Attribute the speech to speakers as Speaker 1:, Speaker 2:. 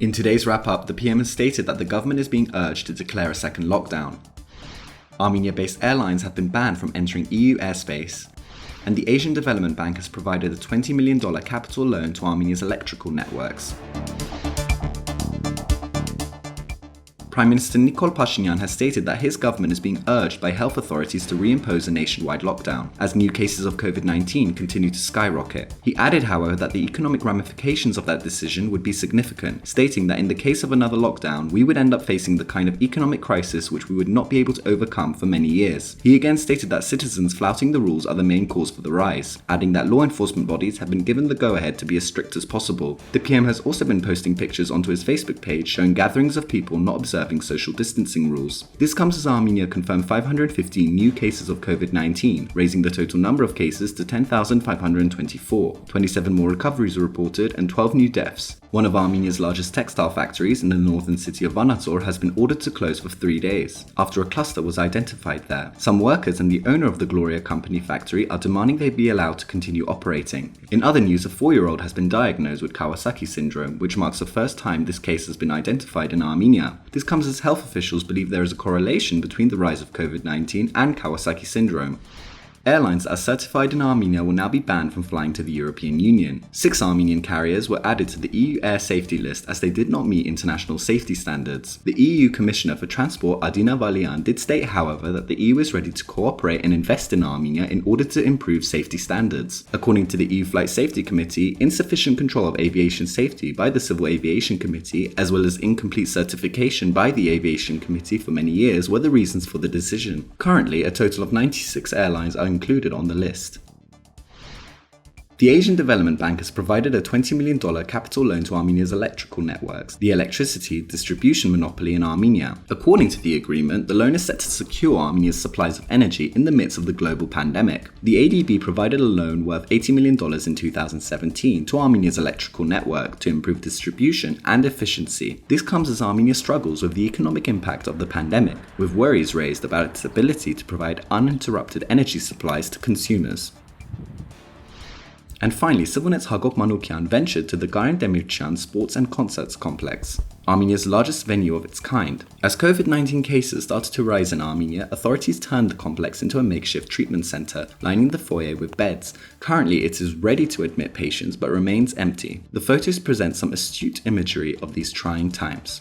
Speaker 1: In today's wrap-up, the PM has stated that the government is being urged to declare a second lockdown. Armenia-based airlines have been banned from entering EU airspace. And the Asian Development Bank has provided a $20 million capital loan to Armenia's electrical networks. Prime Minister Nikol Pashinyan has stated that his government is being urged by health authorities to reimpose a nationwide lockdown, as new cases of COVID-19 continue to skyrocket. He added, however, that the economic ramifications of that decision would be significant, stating that in the case of another lockdown, we would end up facing the kind of economic crisis which we would not be able to overcome for many years. He again stated that citizens flouting the rules are the main cause for the rise, adding that law enforcement bodies have been given the go-ahead to be as strict as possible. The PM has also been posting pictures onto his Facebook page showing gatherings of people not observing social distancing rules. This comes as Armenia confirmed 515 new cases of COVID-19, raising the total number of cases to 10,524. 27 more recoveries were reported and 12 new deaths. One of Armenia's largest textile factories in the northern city of Vanator has been ordered to close for 3 days, after a cluster was identified there. Some workers and the owner of the Gloria Company factory are demanding they be allowed to continue operating. In other news, a 4-year-old has been diagnosed with Kawasaki syndrome, which marks the first time this case has been identified in Armenia. This comes as health officials believe there is a correlation between the rise of COVID-19 and Kawasaki syndrome. Airlines that are certified in Armenia will now be banned from flying to the European Union. 6 Armenian carriers were added to the EU air safety list as they did not meet international safety standards. The EU Commissioner for Transport, Adina Valian, did state, however, that the EU is ready to cooperate and invest in Armenia in order to improve safety standards. According to the EU Flight Safety Committee, insufficient control of aviation safety by the Civil Aviation Committee, as well as incomplete certification by the Aviation Committee for many years, were the reasons for the decision. Currently, a total of 96 airlines are included on the list. The Asian Development Bank has provided a $20 million capital loan to Armenia's electrical networks, the electricity distribution monopoly in Armenia. According to the agreement, the loan is set to secure Armenia's supplies of energy in the midst of the global pandemic. The ADB provided a loan worth $80 million in 2017 to Armenia's electrical network to improve distribution and efficiency. This comes as Armenia struggles with the economic impact of the pandemic, with worries raised about its ability to provide uninterrupted energy supplies to consumers. And finally, Civilnets Hagop Manukyan ventured to the Garin Demirchyan Sports and Concerts Complex, Armenia's largest venue of its kind. As COVID-19 cases started to rise in Armenia, authorities turned the complex into a makeshift treatment center, lining the foyer with beds. Currently, it is ready to admit patients but remains empty. The photos present some astute imagery of these trying times.